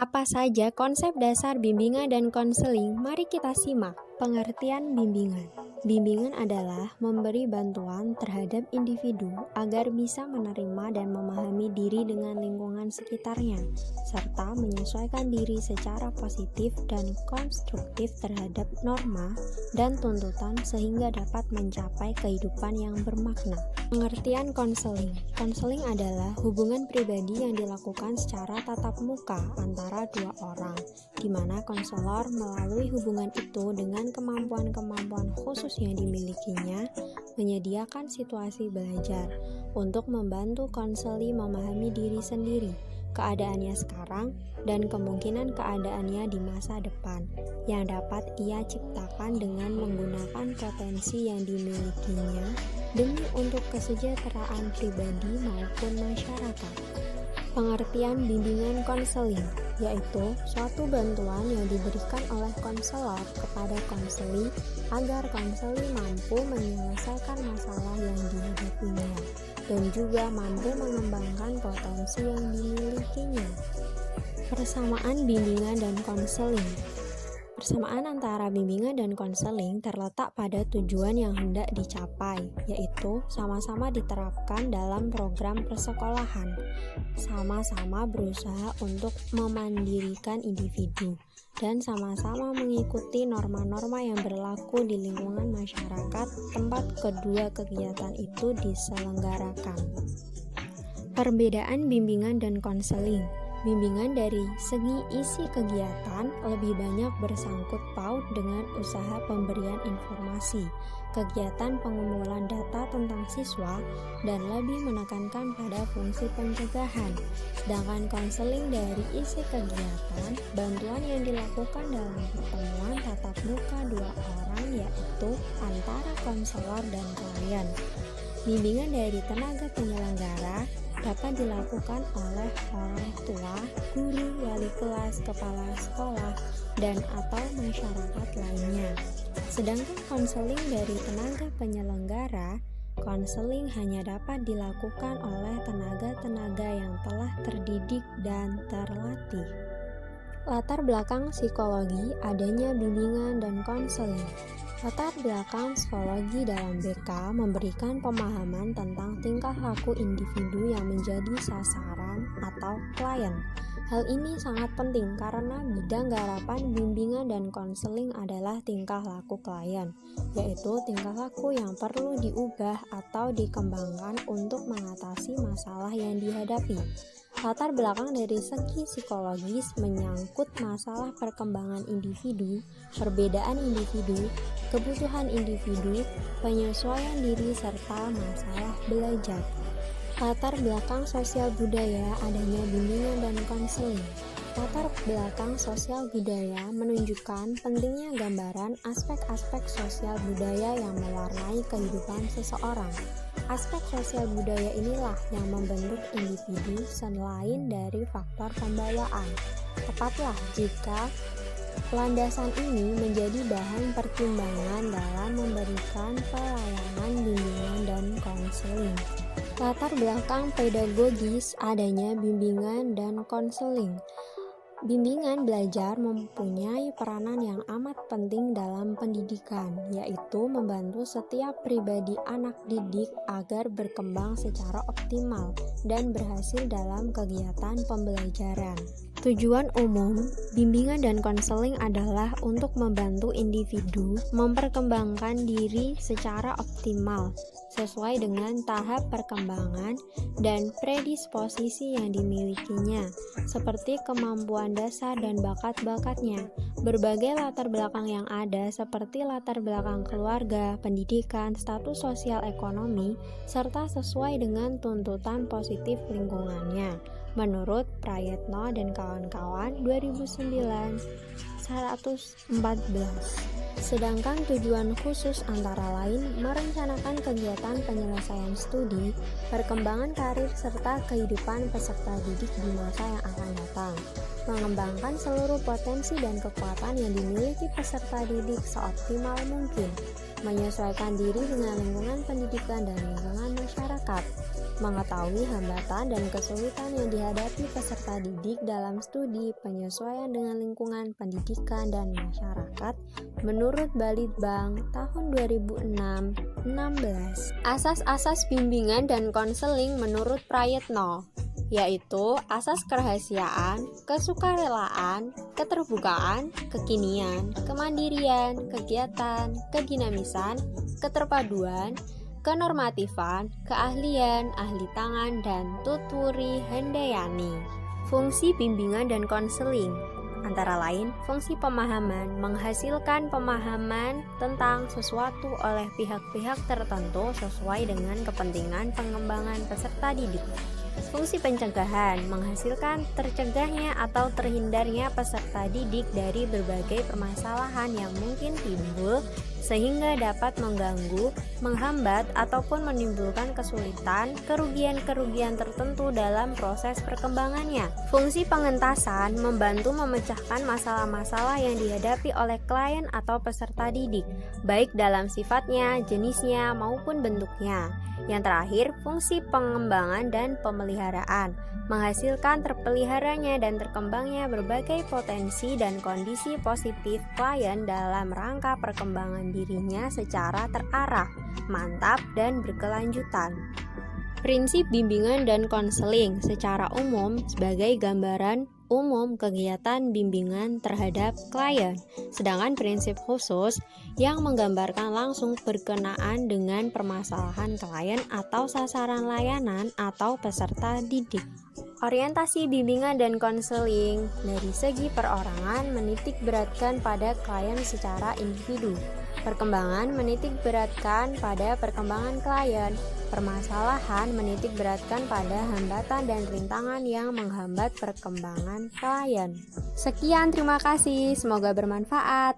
Apa saja konsep dasar bimbingan dan konseling? Mari kita simak. Pengertian bimbingan. Bimbingan adalah memberi bantuan terhadap individu agar bisa menerima dan memahami diri dengan lingkungan sekitarnya, serta menyesuaikan diri secara positif dan konstruktif terhadap norma dan tuntutan sehingga dapat mencapai kehidupan yang bermakna. Pengertian konseling. Konseling adalah hubungan pribadi yang dilakukan secara tatap muka antara dua orang, di mana konselor melalui hubungan itu dengan kemampuan-kemampuan khusus yang dimilikinya menyediakan situasi belajar untuk membantu konseli memahami diri sendiri, keadaannya sekarang, dan kemungkinan keadaannya di masa depan yang dapat ia ciptakan dengan menggunakan potensi yang dimilikinya demi untuk kesejahteraan pribadi maupun masyarakat. Pengertian bimbingan konseling, yaitu suatu bantuan yang diberikan oleh konselor kepada konseli agar konseli mampu menyelesaikan masalah yang dihadapinya dan juga mampu mengembangkan potensi yang dimilikinya. Persamaan bimbingan dan konseling. Persamaan antara bimbingan dan konseling terletak pada tujuan yang hendak dicapai, yaitu sama-sama diterapkan dalam program persekolahan, sama-sama berusaha untuk memandirikan individu, dan sama-sama mengikuti norma-norma yang berlaku di lingkungan masyarakat tempat kedua kegiatan itu diselenggarakan. Perbedaan bimbingan dan konseling. Bimbingan dari segi isi kegiatan lebih banyak bersangkut paut dengan usaha pemberian informasi, kegiatan pengumpulan data tentang siswa, dan lebih menekankan pada fungsi pencegahan. Sedangkan konseling dari isi kegiatan, bantuan yang dilakukan dalam pertemuan tatap muka dua orang yaitu antara konselor dan klien. Bimbingan dari tenaga penyelenggara dapat dilakukan oleh orang tua, guru, wali kelas, kepala sekolah, dan atau masyarakat lainnya. Sedangkan konseling dari tenaga penyelenggara, konseling hanya dapat dilakukan oleh tenaga-tenaga yang telah terdidik dan terlatih. Latar belakang psikologi adanya bimbingan dan konseling. Latar belakang psikologi dalam BK memberikan pemahaman tentang tingkah laku individu yang menjadi sasaran atau klien. Hal ini sangat penting karena bidang garapan bimbingan dan konseling adalah tingkah laku klien, yaitu tingkah laku yang perlu diubah atau dikembangkan untuk mengatasi masalah yang dihadapi. Latar belakang dari segi psikologis menyangkut masalah perkembangan individu, perbedaan individu, kebutuhan individu, penyesuaian diri, serta masalah belajar. Latar belakang sosial budaya adanya bimbingan dan konseling. Latar belakang sosial budaya menunjukkan pentingnya gambaran aspek-aspek sosial budaya yang mewarnai kehidupan seseorang. Aspek sosial budaya inilah yang membentuk individu selain dari faktor pembawaan. Tepatlah jika landasan ini menjadi bahan pertimbangan dalam memberikan pelayanan bimbingan dan konseling. Latar belakang pedagogis adanya bimbingan dan konseling. Bimbingan belajar mempunyai peranan yang amat penting dalam pendidikan, yaitu membantu setiap pribadi anak didik agar berkembang secara optimal dan berhasil dalam kegiatan pembelajaran. Tujuan umum bimbingan dan konseling adalah untuk membantu individu memperkembangkan diri secara optimal sesuai dengan tahap perkembangan dan predisposisi yang dimilikinya, seperti kemampuan dasar dan bakat-bakatnya. Berbagai latar belakang yang ada seperti latar belakang keluarga, pendidikan, status sosial ekonomi, serta sesuai dengan tuntutan positif lingkungannya. Menurut Prayetno dan kawan-kawan 2009 114. Sedangkan tujuan khusus antara lain merencanakan kegiatan penyelesaian studi, perkembangan karir serta kehidupan peserta didik di masa yang akan datang, mengembangkan seluruh potensi dan kekuatan yang dimiliki peserta didik seoptimal mungkin, menyesuaikan diri dengan lingkungan pendidikan dan lingkungan masyarakat, mengetahui hambatan dan kesulitan yang dihadapi peserta didik dalam studi penyesuaian dengan lingkungan pendidikan dan masyarakat menurut Balitbang tahun 2006-16. Asas-asas bimbingan dan konseling menurut Prayetno, yaitu asas kerahasiaan, kesukarelaan, keterbukaan, kekinian, kemandirian, kegiatan, kedinamisan, keterpaduan, kenormatifan, keahlian, ahli tangan, dan tuturi hendayani. Fungsi bimbingan dan konseling antara lain fungsi pemahaman, menghasilkan pemahaman tentang sesuatu oleh pihak-pihak tertentu sesuai dengan kepentingan pengembangan peserta didik. Fungsi pencegahan, menghasilkan tercegahnya atau terhindarnya peserta didik dari berbagai permasalahan yang mungkin timbul sehingga dapat mengganggu, menghambat, ataupun menimbulkan kesulitan, kerugian-kerugian tertentu dalam proses perkembangannya. Fungsi pengentasan, membantu memecahkan masalah-masalah yang dihadapi oleh klien atau peserta didik, baik dalam sifatnya, jenisnya, maupun bentuknya. Yang terakhir, fungsi pengembangan dan pemeliharaan, menghasilkan terpeliharanya dan terkembangnya berbagai potensi dan kondisi positif klien dalam rangka perkembangan dirinya secara terarah, mantap, dan berkelanjutan. Prinsip bimbingan dan konseling secara umum sebagai gambaran umum kegiatan bimbingan terhadap klien, sedangkan prinsip khusus yang menggambarkan langsung berkenaan dengan permasalahan klien atau sasaran layanan atau peserta didik. Orientasi bimbingan dan konseling dari segi perorangan menitik beratkan pada klien secara individu. Perkembangan menitik beratkan pada perkembangan klien. Permasalahan menitik beratkan pada hambatan dan rintangan yang menghambat perkembangan klien. Sekian, terima kasih. Semoga bermanfaat.